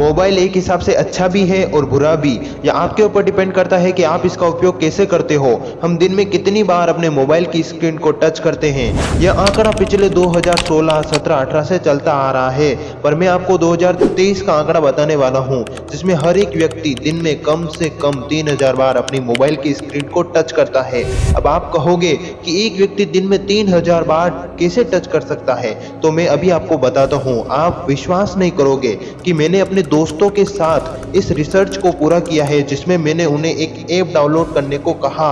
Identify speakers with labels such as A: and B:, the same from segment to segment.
A: Mobile एक हिसाब से अच्छा भी है और बुरा भी। यह आपके ऊपर डिपेंड करता है कि आप इसका उपयोग कैसे करते हो। हम दिन में कितनी बार अपने मोबाइल की स्क्रीन को टच करते हैं। यह आंकड़ा पिछले 2016, 17, 18 से चलता आ रहा है, पर मैं आपको 2023 का आंकड़ा बताने वाला हूं, जिसमें हर एक व्यक्ति दिन में कम से कम 3000 बार अपनी मोबाइल की स्क्रीन को टच करता है। अब आप कहोगे कि एक व्यक्ति दिन में 3000 बार कैसे टच कर सकता है, तो मैं अभी आपको बताता हूं। आप विश्वास नहीं करोगे कि मैंने अपने दोस्तों के साथ इस रिसर्च को पूरा किया है, जिसमें मैंने उन्हें एक ऐप डाउनलोड करने को कहा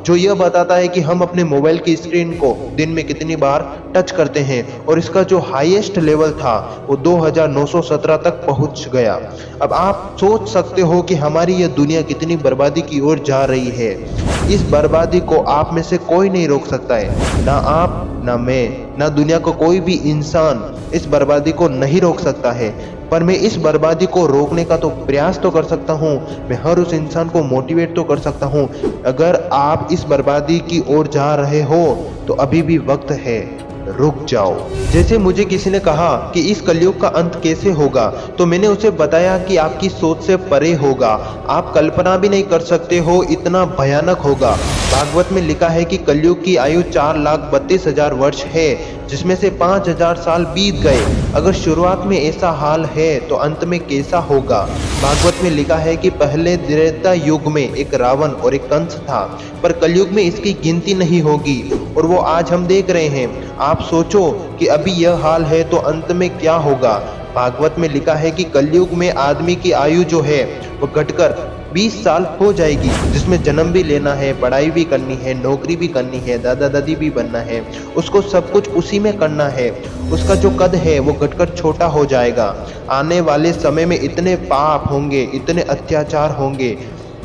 A: जो यह बताता है कि हम अपने मोबाइल की स्क्रीन को दिन में कितनी बार टच करते हैं, और इसका जो हाईएस्ट लेवल था वो 2917 तक पहुंच गया। अब आप सोच सकते हो कि हमारी यह दुनिया कितनी बर्बादी की ओर जा रही है। इस बर्बादी को आप में से कोई नहीं रोक सकता है, ना आप, ना मैं, ना दुनिया का कोई भी इंसान इस बर्बादी को नहीं रोक सकता है। पर मैं इस बर्बादी को रोकने का तो प्रयास तो कर सकता हूँ। मैं हर उस इंसान को मोटिवेट तो कर सकता हूँ। अगर आप इस बर्बादी की ओर जा रहे हो तो अभी भी वक्त है, रुक जाओ। जैसे मुझे किसी ने कहा कि इस कलयुग का अंत कैसे होगा, तो मैंने उसे बताया कि आपकी सोच से परे होगा। आप कल्पना भी नहीं कर सकते हो, इतना भयानक होगा। भागवत में लिखा है कि कलयुग की आयु 4,32,000 वर्ष है, जिसमें से 5000 साल बीत गए। अगर शुरुआत में ऐसा हाल है तो अंत में कैसा होगा। भागवत में लिखा है कि पहले त्रेता युग में एक रावण और एक कंस था, पर कलयुग में इसकी गिनती नहीं होगी, और वो आज हम देख रहे हैं। आप सोचो कि अभी यह हाल है तो अंत में क्या होगा। भागवत में लिखा है कि कलयुग में आदमी की आयु जो है वो घटकर 20 साल हो जाएगी, जिसमें जन्म भी लेना है, पढ़ाई भी करनी है, नौकरी भी करनी है, दादा दादी भी बनना है, उसको सब कुछ उसी में करना है। उसका जो कद है वो घटकर छोटा हो जाएगा। आने वाले समय में इतने पाप होंगे, इतने अत्याचार होंगे,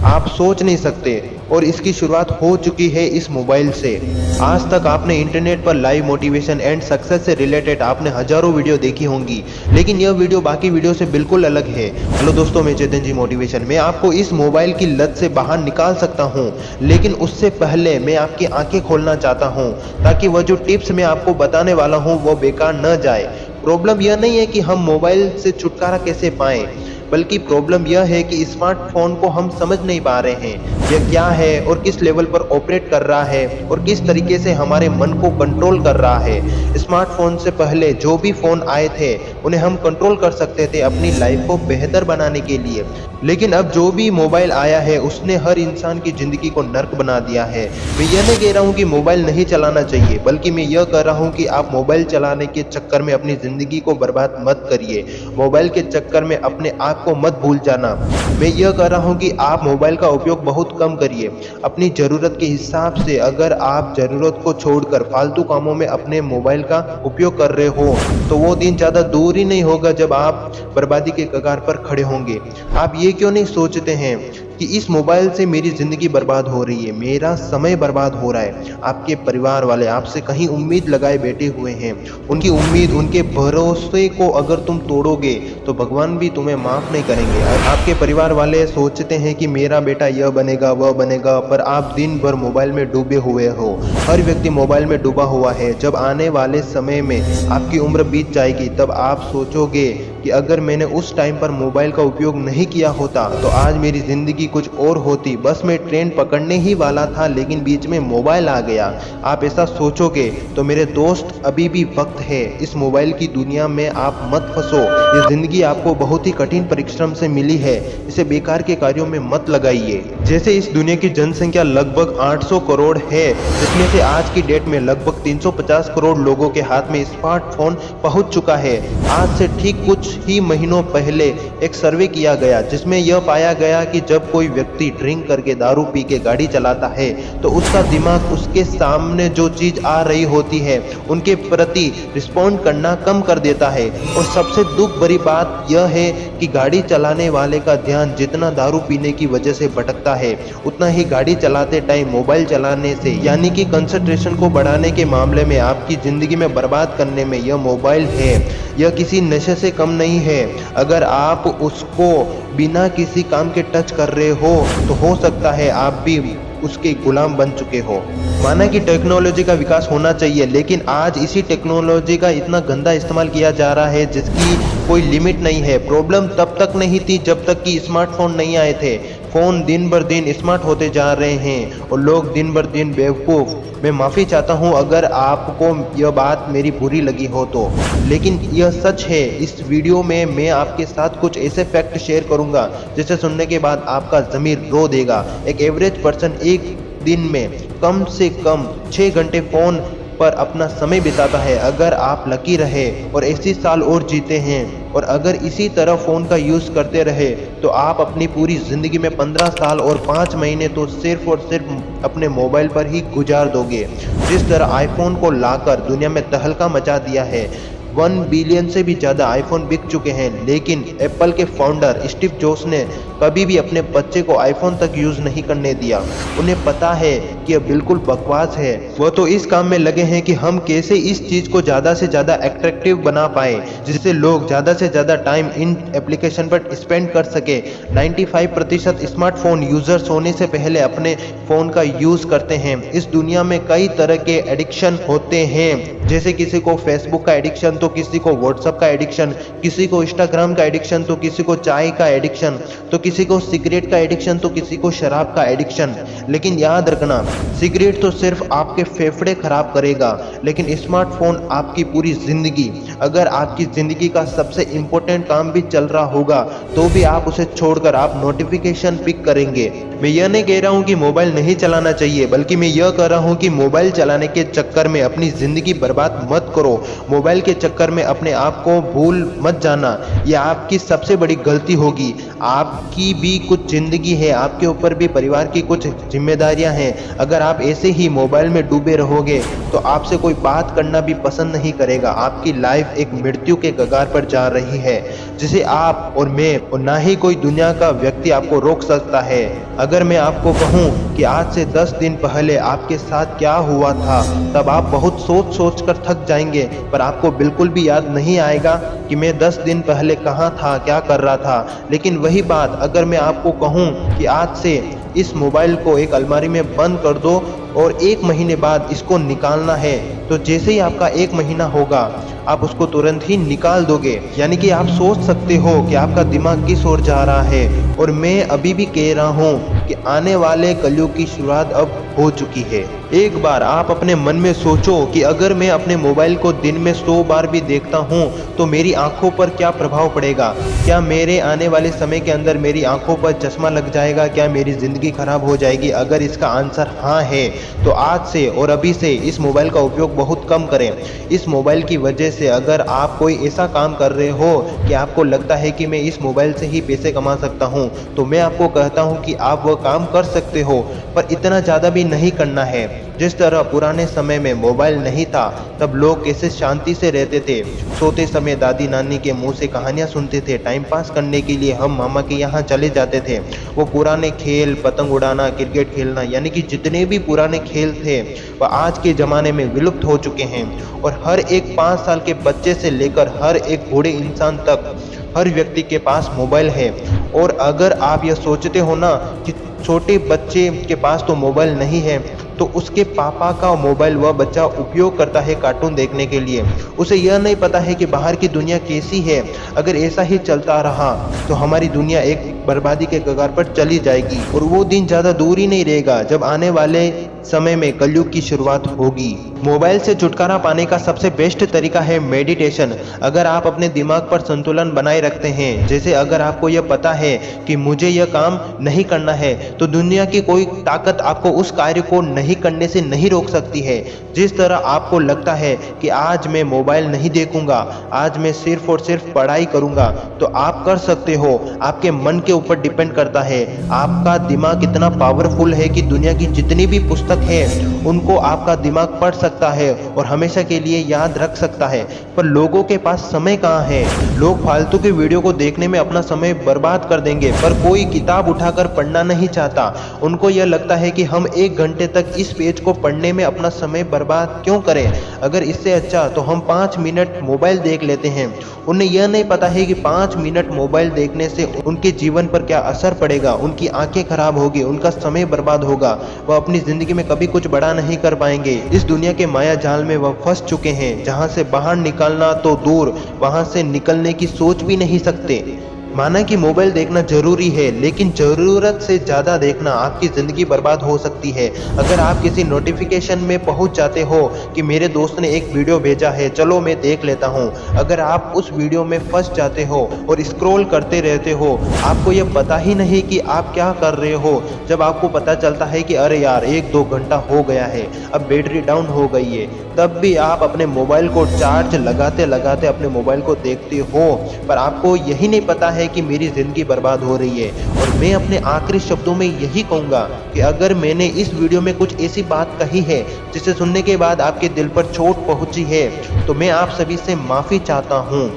A: आप सोच नहीं सकते। और इसकी शुरुआत हो चुकी है इस मोबाइल से। आज तक आपने इंटरनेट पर लाइव मोटिवेशन एंड सक्सेस से रिलेटेड आपने हजारों वीडियो देखी होंगी, लेकिन यह वीडियो बाकी वीडियो से बिल्कुल अलग है। हेलो दोस्तों, मैं चेतन जी मोटिवेशन में आपको इस मोबाइल की लत से बाहर निकाल सकता हूं, लेकिन उससे पहले मैं आपकी आंखें खोलना चाहता हूं, ताकि वह जो टिप्स मैं आपको बताने वाला हूं वो बेकार न जाए। प्रॉब्लम यह नहीं है कि हम मोबाइल से छुटकारा कैसे पाएं, बल्कि प्रॉब्लम यह है कि स्मार्टफोन को हम समझ नहीं पा रहे हैं। यह क्या है और किस लेवल पर ऑपरेट कर रहा है और किस तरीके से हमारे मन को कंट्रोल कर रहा है। स्मार्टफोन से पहले जो भी फोन आए थे उन्हें हम कंट्रोल कर सकते थे अपनी लाइफ को बेहतर बनाने के लिए, लेकिन अब जो भी मोबाइल आया है उसने हर इंसान की जिंदगी को नर्क बना दिया है। मैं यह नहीं कह रहा हूँ कि मोबाइल नहीं चलाना चाहिए, बल्कि मैं यह कह रहा हूँ कि आप मोबाइल चलाने के चक्कर में अपनी जिंदगी को बर्बाद मत करिए। मोबाइल के चक्कर में अपने आप को मत भूल जाना। मैं यह कह रहा हूं कि आप मोबाइल का उपयोग बहुत कम करिए, अपनी ज़रूरत के हिसाब से। अगर आप ज़रूरत को छोड़कर फालतू कामों में अपने मोबाइल का उपयोग कर रहे हो तो वो दिन ज़्यादा दूर ही नहीं होगा जब आप बर्बादी के कगार पर खड़े होंगे। आप ये क्यों नहीं सोचते हैं कि इस मोबाइल से मेरी ज़िंदगी बर्बाद हो रही है, मेरा समय बर्बाद हो रहा है। आपके परिवार वाले आपसे कहीं उम्मीद लगाए बैठे हुए हैं। उनकी उम्मीद, उनके भरोसे को अगर तुम तोड़ोगे तो भगवान भी तुम्हें माफ़ नहीं करेंगे। आपके परिवार वाले सोचते हैं कि मेरा बेटा यह बनेगा वह बनेगा, पर आप दिन भर मोबाइल में डूबे हुए हो। हर व्यक्ति मोबाइल में डूबा हुआ है। जब आने वाले समय में आपकी उम्र बीत जाएगी तब आप सोचोगे कि अगर मैंने उस टाइम पर मोबाइल का उपयोग नहीं किया होता तो आज मेरी ज़िंदगी कुछ और होती। बस मैं ट्रेन पकड़ने ही वाला था, लेकिन बीच में मोबाइल आ गया। आप ऐसा सोचोगे तो मेरे दोस्त अभी भी वक्त है। इस मोबाइल की दुनिया में आप मत फंसो। ये ज़िंदगी आपको बहुत ही कठिन परिश्रम से मिली है, इसे बेकार के कार्यों में मत लगाइए। जैसे इस दुनिया की जनसंख्या लगभग 800 करोड़ है, जिसमें से आज की डेट में लगभग 350 करोड़ लोगों के हाथ में स्मार्टफोन पहुंच चुका है। आज से ठीक कुछ ही महीनों पहले एक सर्वे किया गया, जिसमें यह पाया गया कि जब कोई व्यक्ति ड्रिंक करके, दारू पी के गाड़ी चलाता है तो उसका दिमाग उसके सामने जो चीज आ रही होती है उनके प्रति रिस्पॉन्ड करना कम कर देता है। और सबसे दुख भरी बात यह है कि गाड़ी चलाने वाले का ध्यान जितना दारू पीने की वजह से भटकता है, उतना ही गाड़ी चलाते टाइम मोबाइल चलाने से, यानी कि कंसंट्रेशन को बढ़ाने के मामले में, आपकी जिंदगी में बर्बाद करने में यह मोबाइल है। यह किसी नशे से कम नहीं है। अगर आप उसको बिना किसी काम के टच कर रहे रहे हो तो हो सकता है आप भी उसके गुलाम बन चुके हो। माना कि टेक्नोलॉजी का विकास होना चाहिए, लेकिन आज इसी टेक्नोलॉजी का इतना गंदा इस्तेमाल किया जा रहा है जिसकी कोई लिमिट नहीं है। प्रॉब्लम तब तक नहीं थी जब तक कि स्मार्टफोन नहीं आए थे। फ़ोन दिन बर दिन स्मार्ट होते जा रहे हैं और लोग दिन बर दिन बेवकूफ़। मैं माफ़ी चाहता हूं अगर आपको यह बात मेरी बुरी लगी हो तो, लेकिन यह सच है। इस वीडियो में मैं आपके साथ कुछ ऐसे फैक्ट शेयर करूंगा जिसे सुनने के बाद आपका ज़मीर रो देगा। एक एवरेज पर्सन एक दिन में कम से कम 6 घंटे फ़ोन पर अपना समय बिताता है। अगर आप लकी रहे और 80 साल और जीते हैं और अगर इसी तरह फ़ोन का यूज़ करते रहे तो आप अपनी पूरी ज़िंदगी में 15 साल और 5 महीने तो सिर्फ और सिर्फ अपने मोबाइल पर ही गुजार दोगे। जिस तरह आईफोन को लाकर दुनिया में तहलका मचा दिया है, 1 बिलियन से भी ज़्यादा आईफोन बिक चुके हैं, लेकिन एप्पल के फाउंडर स्टीव जॉब्स ने कभी भी अपने बच्चे को आईफोन तक यूज़ नहीं करने दिया। उन्हें पता है कि यह बिल्कुल बकवास है। वो तो इस काम में लगे हैं कि हम कैसे इस चीज़ को ज़्यादा से ज़्यादा एट्रैक्टिव बना पाए जिससे लोग ज़्यादा से ज़्यादा टाइम इन एप्लीकेशन पर स्पेंड कर सके। 95% स्मार्टफोन यूज़र सोने से पहले अपने फ़ोन का यूज़ करते हैं। इस दुनिया में कई तरह के एडिक्शन होते हैं, जैसे किसी को फेसबुक का एडिक्शन तो किसी को व्हाट्सएप का एडिक्शन, किसी को इंस्टाग्राम का एडिक्शन तो किसी को चाय का एडिक्शन, तो किसी को सिगरेट का एडिक्शन तो किसी को शराब का एडिक्शन। लेकिन याद रखना, सिगरेट तो सिर्फ आपके फेफड़े खराब करेगा, लेकिन स्मार्टफोन आपकी पूरी जिंदगी। अगर आपकी जिंदगी का सबसे इम्पोर्टेंट काम भी चल रहा होगा तो भी आप उसे छोड़कर आप नोटिफिकेशन पिक करेंगे। मैं यह नहीं कह रहा हूँ कि मोबाइल नहीं चलाना चाहिए, बल्कि मैं यह कह रहा हूँ कि मोबाइल चलाने के चक्कर में अपनी ज़िंदगी बर्बाद मत करो। मोबाइल के चक्कर में अपने आप को भूल मत जाना, यह आपकी सबसे बड़ी गलती होगी। आपकी भी कुछ ज़िंदगी है, आपके ऊपर भी परिवार की कुछ जिम्मेदारियां हैं। अगर आप ऐसे ही मोबाइल में डूबे रहोगे तो आपसे कोई बात करना भी पसंद नहीं करेगा। आपकी लाइफ एक मृत्यु के कगार पर जा रही है जिसे आप और मैं और ना ही कोई दुनिया का व्यक्ति आपको रोक सकता है। अगर मैं आपको कहूं कि आज से 10 दिन पहले आपके साथ क्या हुआ था, तब आप बहुत सोच कर थक जाएंगे, पर आपको बिल्कुल भी याद नहीं आएगा कि मैं 10 दिन पहले कहाँ था, क्या कर रहा था। लेकिन वही बात अगर मैं आपको कहूँ कि आज से इस मोबाइल को एक अलमारी में बंद कर दो और 1 महीने बाद इसको निकालना है, तो जैसे ही आपका 1 महीना होगा आप उसको तुरंत ही निकाल दोगे। यानी कि आप सोच सकते हो कि आपका दिमाग किस ओर जा रहा है। और मैं अभी भी कह रहा हूँ कि आने वाले कलयुग की शुरुआत अब हो चुकी है। एक बार आप अपने मन में सोचो कि अगर मैं अपने मोबाइल को दिन में 100 बार भी देखता हूँ तो मेरी आंखों पर क्या प्रभाव पड़ेगा। क्या मेरे आने वाले समय के अंदर मेरी आंखों पर चश्मा लग जाएगा? क्या मेरी ज़िंदगी खराब हो जाएगी? अगर इसका आंसर हाँ है तो आज से और अभी से इस मोबाइल का उपयोग बहुत कम करें। इस मोबाइल की वजह से अगर आप कोई ऐसा काम कर रहे हो कि आपको लगता है कि मैं इस मोबाइल से ही पैसे कमा सकता हूँ, तो मैं आपको कहता हूँ कि आप वह काम कर सकते हो, पर इतना ज़्यादा भी नहीं करना है। जिस तरह पुराने समय में मोबाइल नहीं था तब लोग कैसे शांति से रहते थे। सोते समय दादी नानी के मुंह से कहानियाँ सुनते थे। टाइम पास करने के लिए हम मामा के यहाँ चले जाते थे। वो पुराने खेल, पतंग उड़ाना, क्रिकेट खेलना, यानी कि जितने भी पुराने खेल थे वह आज के ज़माने में विलुप्त हो चुके हैं। और हर एक 5 साल के बच्चे से लेकर हर एक बूढ़े इंसान तक हर व्यक्ति के पास मोबाइल है। और अगर आप यह सोचते हो ना कि छोटे बच्चे के पास तो मोबाइल नहीं है, तो उसके पापा का मोबाइल वह बच्चा उपयोग करता है कार्टून देखने के लिए। उसे यह नहीं पता है कि बाहर की दुनिया कैसी है। अगर ऐसा ही चलता रहा तो हमारी दुनिया एक बर्बादी के कगार पर चली जाएगी। और वो दिन ज़्यादा दूर ही नहीं रहेगा जब आने वाले समय में कलयुग की शुरुआत होगी। मोबाइल से छुटकारा पाने का सबसे बेस्ट तरीका है मेडिटेशन। अगर आप अपने दिमाग पर संतुलन बनाए रखते हैं, जैसे अगर आपको यह पता है कि मुझे यह काम नहीं करना है, तो दुनिया की कोई ताकत आपको उस कार्य को नहीं करने से नहीं रोक सकती है। जिस तरह आपको लगता है कि आज मैं मोबाइल नहीं देखूंगा, आज मैं सिर्फ और सिर्फ पढ़ाई करूंगा, तो आप कर सकते हो। आपके मन के ऊपर डिपेंड करता है। आपका दिमाग इतना पावरफुल है कि दुनिया की जितनी भी पुस्तक है उनको आपका दिमाग पढ़ सकता है और हमेशा के लिए याद रख सकता है। पर लोगों के पास समय कहाँ है? लोग फालतू की वीडियो को देखने में अपना समय बर्बाद कर देंगे, पर कोई किताब उठाकर पढ़ना नहीं चाहता। उनको यह लगता है कि हम 1 घंटे तक इस पेज को पढ़ने में अपना समय बर्बाद क्यों करें, अगर इससे अच्छा तो हम 5 मिनट मोबाइल देख लेते हैं। उन्हें यह नहीं पता है कि 5 मिनट मोबाइल देखने से उनके जीवन पर क्या असर पड़ेगा। उनकी आंखें खराब होगी, उनका समय बर्बाद होगा, वह अपनी जिंदगी में कभी कुछ बड़ा नहीं कर पाएंगे। इस दुनिया के माया जाल में वह फंस चुके हैं, जहां से बाहर निकलना तो दूर, वहां से निकलने की सोच भी नहीं सकते। माना कि मोबाइल देखना जरूरी है, लेकिन जरूरत से ज़्यादा देखना आपकी ज़िंदगी बर्बाद हो सकती है। अगर आप किसी नोटिफिकेशन में पहुंच जाते हो कि मेरे दोस्त ने एक वीडियो भेजा है, चलो मैं देख लेता हूं, अगर आप उस वीडियो में फंस जाते हो और स्क्रॉल करते रहते हो, आपको यह पता ही नहीं कि आप क्या कर रहे हो। जब आपको पता चलता है कि अरे यार 1-2 घंटा हो गया है, अब बैटरी डाउन हो गई है, तब भी आप अपने मोबाइल को चार्ज लगाते लगाते अपने मोबाइल को देखते हो, पर आपको यही नहीं पता है कि मेरी ज़िंदगी बर्बाद हो रही है। और मैं अपने आखिरी शब्दों में यही कहूँगा कि अगर मैंने इस वीडियो में कुछ ऐसी बात कही है जिसे सुनने के बाद आपके दिल पर चोट पहुँची है, तो मैं आप सभी से माफ़ी चाहता हूँ।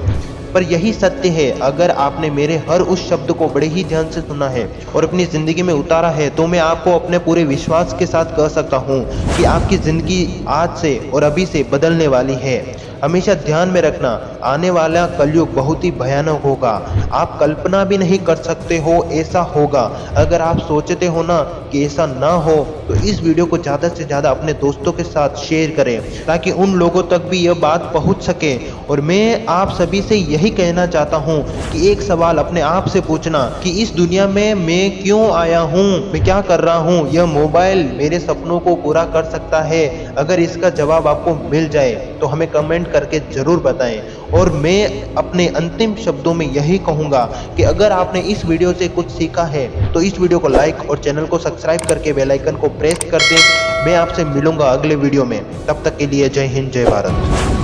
A: पर यही सत्य है, अगर आपने मेरे हर उस शब्द को बड़े ही ध्यान से सुना है और अपनी ज़िंदगी में उतारा है, तो मैं आपको अपने पूरे विश्वास के साथ कह सकता हूँ कि आपकी ज़िंदगी आज से और अभी से बदलने वाली है। हमेशा ध्यान में रखना, आने वाला कलयुग बहुत ही भयानक होगा। आप कल्पना भी नहीं कर सकते हो ऐसा होगा। अगर आप सोचते हो ना कि ऐसा ना हो, तो इस वीडियो को ज़्यादा से ज़्यादा अपने दोस्तों के साथ शेयर करें, ताकि उन लोगों तक भी यह बात पहुंच सके। और मैं आप सभी से यही कहना चाहता हूं कि एक सवाल अपने आप से पूछना कि इस दुनिया में मैं क्यों आया हूं, मैं क्या कर रहा हूं, यह मोबाइल मेरे सपनों को पूरा कर सकता है? अगर इसका जवाब आपको मिल जाए तो हमें कमेंट करके जरूर बताएं। और मैं अपने अंतिम शब्दों में यही कहूँगा कि अगर आपने इस वीडियो से कुछ सीखा है तो इस वीडियो को लाइक और चैनल को सब्सक्राइब करके बेल आइकन को प्रेस कर दें। मैं आपसे मिलूंगा अगले वीडियो में, तब तक के लिए जय हिंद, जय भारत।